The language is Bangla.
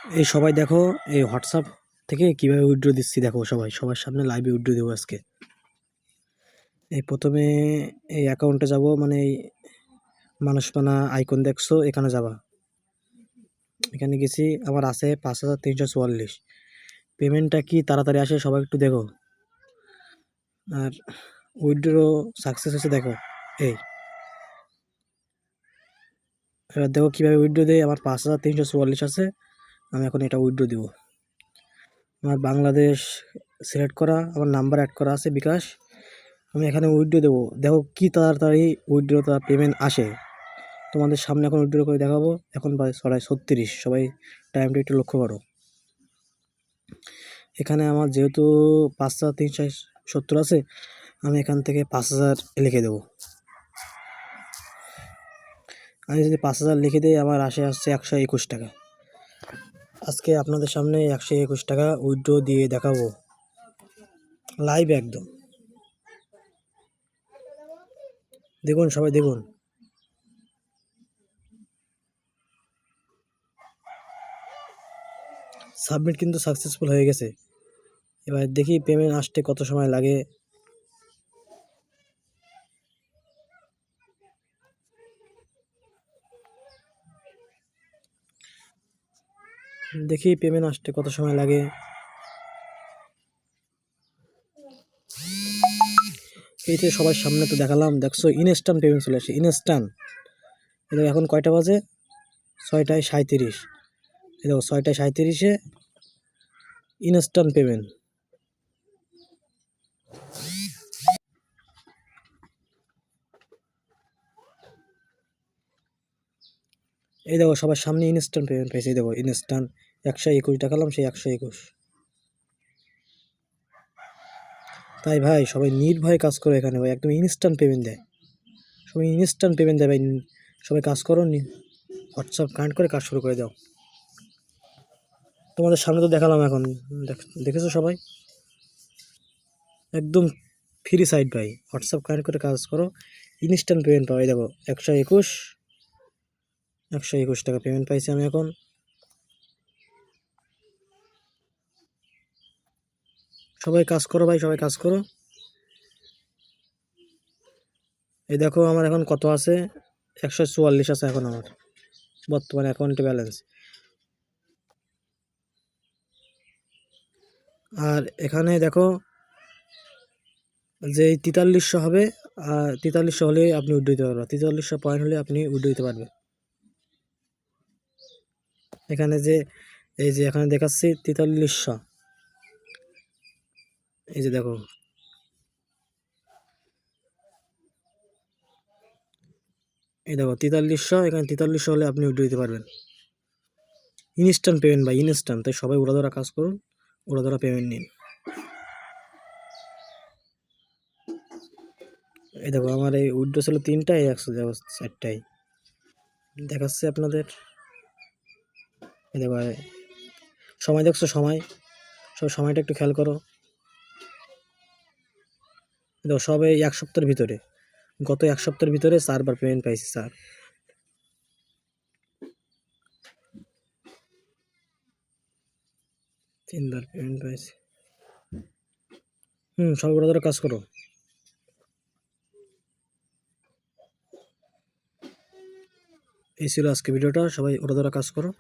এই সবাই দেখো, এই হোয়াটসঅ্যাপ থেকে কিভাবে উইথড্র দিচ্ছি দেখো। সবার সামনে লাইভে উইথড্র দেবো আজকে। এই প্রথমে এই অ্যাকাউন্টে যাব, মানে এই মানুষপানা আইকন দেখছো, এখানে যাবা। এখানে গেছি, আমার আছে 5,344। পেমেন্টটা কি তাড়াতাড়ি আসে সবাই একটু দেখো। আর উইথড্র সাকসেস হয়েছে দেখো। এই এবার দেখো কীভাবে উইথড্র দেয়। আমার 5,344 আছে, আমি এখন এটা উইথড্র দেবো। আমার বাংলাদেশ সিলেক্ট করা, আমার নাম্বার অ্যাড করা আছে বিকাশ। আমি এখানে উইথড্র দেবো, দেখো কি তাড়াতাড়ি উইথড্রটা পেমেন্ট আসে। তোমাদের সামনে এখন উইথড্র করে দেখাবো। এখন 36:36, সবাই টাইমটা একটু লক্ষ্য করো। এখানে আমার যেহেতু 5,370 আছে, আমি এখান থেকে 5,000 লিখে দেবো। আমি যদি 5,000 লিখে দিই, আমার আসছে 121 টাকা। আজকে আপনাদের সামনে 121 টাকা উইথড্র দিয়ে দেখাবো লাইভ একদম। দেখুন, সবাই দেখুন। সাবমিট কিন্তু সাকসেসফুল হয়ে গেছে। এবার দেখি পেমেন্ট আসতে কত সময় লাগে। দেখি পেমেন্ট আসতে কত সময় লাগে। এই যে সবার সামনে তো দেখালাম, দেখছো ইনস্ট্যান্ট পেমেন্ট চলে আসে, ইনস্ট্যান্ট। এটা এখন কয়টা বাজে? 6:37। এই দেখো 6:37-এ ইনস্ট্যান্ট পেমেন্ট। এই দেখো সবার সামনে ইনস্ট্যান্ট পেমেন্ট পেয়েছে। এই দেখো ইনস্ট্যান্ট 121 দেখালাম, সেই 121। তাই ভাই সবাই নির্ভয়ে কাজ করো এখানে ভাই, একদম ইনস্ট্যান্ট পেমেন্ট দেয়। সবাই ইনস্ট্যান্ট পেমেন্ট দেয় ভাই। সবাই কাজ করো, হোয়াটসঅ্যাপ কানেক্ট করে কাজ শুরু করে দাও। তোমাদের সামনে তো দেখালাম এখন, দেখেছো সবাই, একদম ফ্রি সাইট ভাই। হোয়াটসঅ্যাপ কানেক্ট করে কাজ করো, ইনস্ট্যান্ট পেমেন্ট পাও। এই দেখো 121 টাকা পেমেন্ট পাইছি আমি এখন। সবাই কাজ করো ভাই, সবাই কাজ করো। এই দেখো আমার এখন কত আছে, 144 আছে এখন আমার বর্তমানে অ্যাকাউন্টে ব্যালেন্স। আর এখানে দেখো যে 4300 হবে, আর 4300 হলে আপনি উইথড্র দিতে পারবেন। 4300 পয়েন্ট হলে আপনি উইথড্র দিতে পারবেন। এখানে যে এই যে এখানে দেখাচ্ছি 4300, এই যে দেখো, এই দেখো 4300। এখানে 4300 হলে আপনি উইথড্র দিতে পারবেন। ইনস্ট্যান্ট পেমেন্ট ভাই, ইনস্ট্যান্ট। তাই সবাই ওরা কাজ করুন, ওরা পেমেন্ট নিন। এই দেখো আমার এই উইথড্র ছিল 3টায়, 104টাই দেখাচ্ছে আপনাদের। এই দেখো সময় দেখছো, সময়টা একটু খেয়াল করো। দেখো সবে 1 সপ্তাহের ভিতরে, গত 1 সপ্তাহের ভিতরে 4বার পেমেন্ট পাইছি স্যার। তিনবার পেমেন্ট পাইছি। সবাই ওরা কাজ করো। এই ছিল আজকে ভিডিওটা, সবাই ওরা কাজ করো।